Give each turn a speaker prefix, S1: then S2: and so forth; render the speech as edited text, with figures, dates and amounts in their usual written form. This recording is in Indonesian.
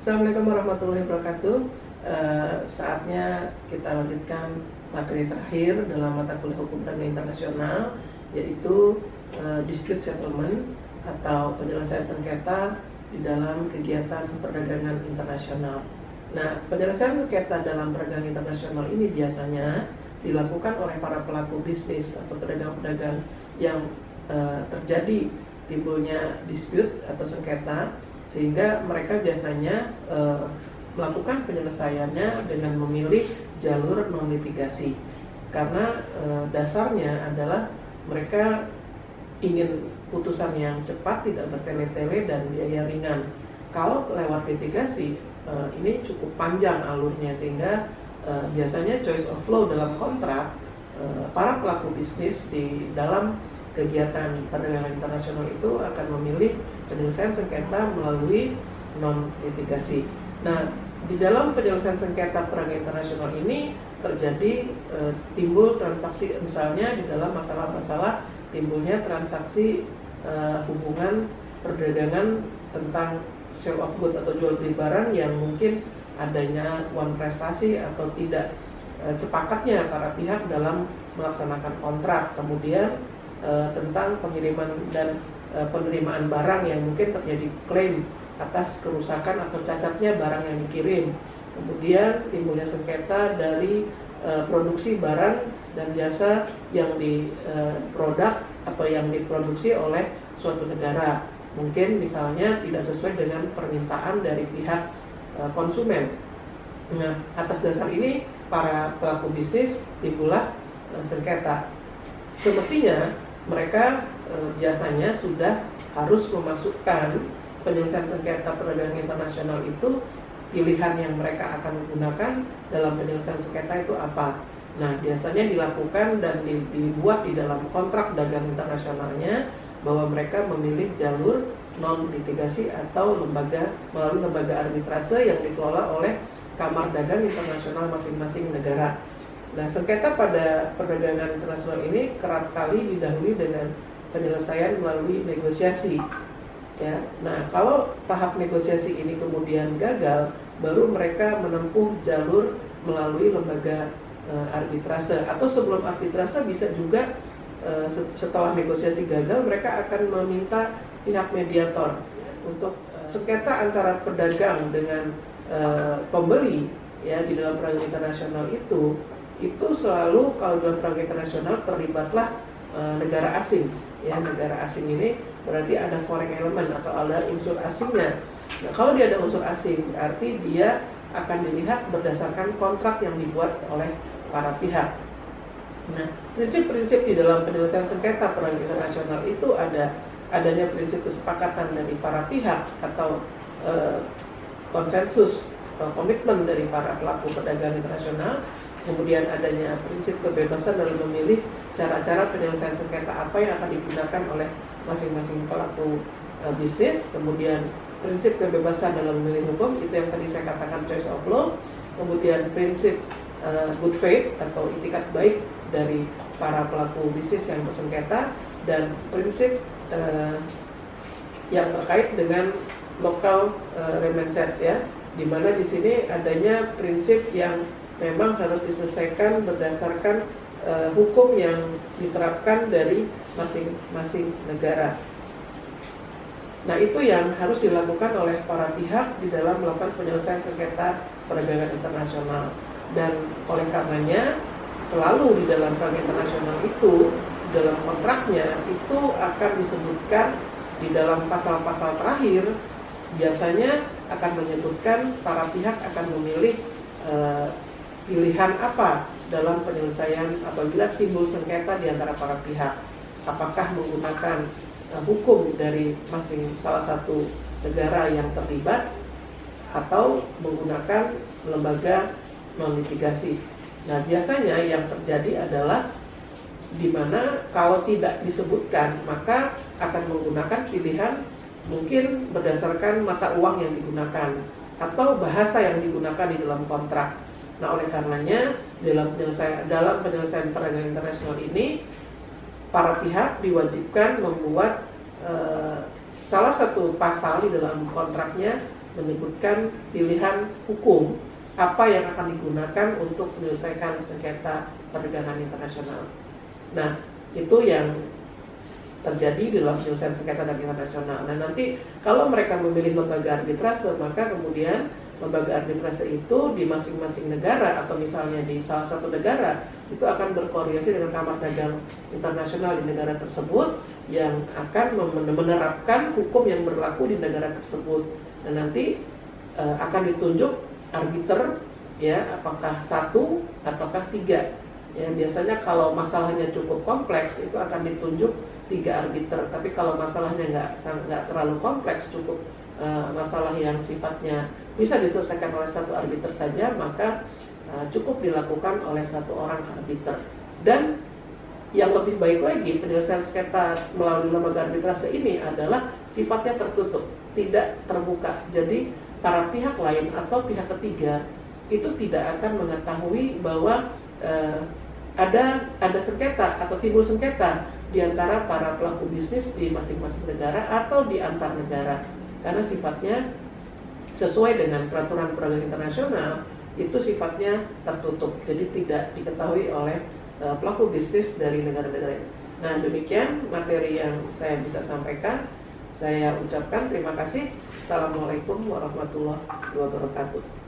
S1: Assalamualaikum warahmatullahi wabarakatuh. Saatnya kita lanjutkan materi terakhir dalam mata kuliah hukum perdagangan internasional, yaitu dispute settlement atau penyelesaian sengketa di dalam kegiatan perdagangan internasional. Nah, penyelesaian sengketa dalam perdagangan internasional ini biasanya dilakukan oleh para pelaku bisnis atau pedagang-pedagang yang terjadi timbulnya dispute atau sengketa, sehingga mereka biasanya melakukan penyelesaiannya dengan memilih jalur non litigasi, karena dasarnya adalah mereka ingin putusan yang cepat, tidak bertele-tele dan biaya ringan. Kalau lewat litigasi ini cukup panjang alurnya, sehingga biasanya choice of law dalam kontrak para pelaku bisnis di dalam kegiatan perdagangan internasional itu akan memilih penyelesaian sengketa melalui non litigasi. Nah, di dalam penyelesaian sengketa perdagangan internasional ini terjadi timbul transaksi, misalnya di dalam masalah-masalah timbulnya transaksi hubungan perdagangan tentang sale of goods atau jual beli barang yang mungkin adanya one prestasi atau tidak sepakatnya para pihak dalam melaksanakan kontrak, kemudian tentang pengiriman dan penerimaan barang yang mungkin terjadi klaim atas kerusakan atau cacatnya barang yang dikirim. Kemudian timbulnya sengketa dari produksi barang dan jasa yang diproduk atau yang diproduksi oleh suatu negara, mungkin misalnya tidak sesuai dengan permintaan dari pihak konsumen. Nah, atas dasar ini para pelaku bisnis timbullah sengketa. Semestinya mereka biasanya sudah harus memasukkan penyelesaian sengketa perdagangan internasional itu, pilihan yang mereka akan menggunakan dalam penyelesaian sengketa itu apa. Nah, biasanya dilakukan dan dibuat di dalam kontrak dagang internasionalnya bahwa mereka memilih jalur non litigasi atau melalui lembaga arbitrase yang dikelola oleh Kamar Dagang Internasional masing-masing negara. Nah, sengketa pada perdagangan internasional ini kerap kali didahului dengan penyelesaian melalui negosiasi. Ya, nah kalau tahap negosiasi ini kemudian gagal, baru mereka menempuh jalur melalui lembaga arbitrase. Atau sebelum arbitrase bisa juga setelah negosiasi gagal, mereka akan meminta pihak mediator untuk sengketa antara pedagang dengan pembeli. Ya, di dalam perdagangan internasional itu selalu kalau dalam perdagangan internasional terlibatlah negara asing. Ya, negara asing ini berarti ada foreign element atau ada unsur asingnya. Nah, kalau dia ada unsur asing, berarti dia akan dilihat berdasarkan kontrak yang dibuat oleh para pihak. Nah, prinsip-prinsip di dalam penyelesaian sengketa perdagangan internasional itu adanya prinsip kesepakatan dari para pihak atau konsensus atau komitmen dari para pelaku perdagangan internasional. Kemudian adanya prinsip kebebasan dalam memilih cara-cara penyelesaian sengketa apa yang akan digunakan oleh masing-masing pelaku bisnis. Kemudian prinsip kebebasan dalam memilih hukum, itu yang tadi saya katakan choice of law. Kemudian prinsip good faith atau itikat baik dari para pelaku bisnis yang bersengketa, dan prinsip yang terkait dengan local remandset, ya, di mana di sini adanya prinsip yang memang harus diselesaikan berdasarkan hukum yang diterapkan dari masing-masing negara. Nah, itu yang harus dilakukan oleh para pihak di dalam melakukan penyelesaian sengketa perdagangan internasional. Dan oleh karenanya selalu di dalam perdagangan internasional itu, dalam kontraknya itu akan disebutkan di dalam pasal-pasal terakhir, biasanya akan menyebutkan para pihak akan memilih pilihan apa dalam penyelesaian apabila timbul sengketa di antara para pihak. Apakah menggunakan hukum dari salah satu negara yang terlibat, atau menggunakan lembaga non litigasi. Nah, biasanya yang terjadi adalah di mana kalau tidak disebutkan, maka akan menggunakan pilihan mungkin berdasarkan mata uang yang digunakan atau bahasa yang digunakan di dalam kontrak. Nah, oleh karenanya dalam penyelesaian perdagangan internasional ini, para pihak diwajibkan membuat salah satu pasal di dalam kontraknya menyebutkan pilihan hukum apa yang akan digunakan untuk menyelesaikan sengketa perdagangan internasional. Nah, itu yang terjadi dalam penyelesaian sengketa dagang internasional. Nah, nanti kalau mereka memilih lembaga arbitrase, maka kemudian lembaga arbitrase itu di masing-masing negara atau misalnya di salah satu negara itu akan berkoordinasi dengan Kamar Dagang Internasional di negara tersebut yang akan menerapkan hukum yang berlaku di negara tersebut. Dan nanti akan ditunjuk arbiter, ya, apakah 1 ataukah 3. Ya, biasanya kalau masalahnya cukup kompleks itu akan ditunjuk 3 arbiter. Tapi kalau masalahnya nggak terlalu kompleks, cukup masalah yang sifatnya bisa diselesaikan oleh 1 arbiter saja, maka cukup dilakukan oleh 1 orang arbiter. Dan yang lebih baik lagi, penyelesaian sengketa melalui lembaga arbitrase ini adalah sifatnya tertutup, tidak terbuka. Jadi para pihak lain atau pihak ketiga itu tidak akan mengetahui bahwa ada sengketa atau timbul sengketa di antara para pelaku bisnis di masing-masing negara atau di antar negara, karena sifatnya sesuai dengan peraturan perdagangan internasional itu sifatnya tertutup, jadi tidak diketahui oleh pelaku bisnis dari negara-negara ini. Nah, demikian materi yang saya bisa sampaikan. Saya ucapkan terima kasih. Assalamualaikum warahmatullahi wabarakatuh.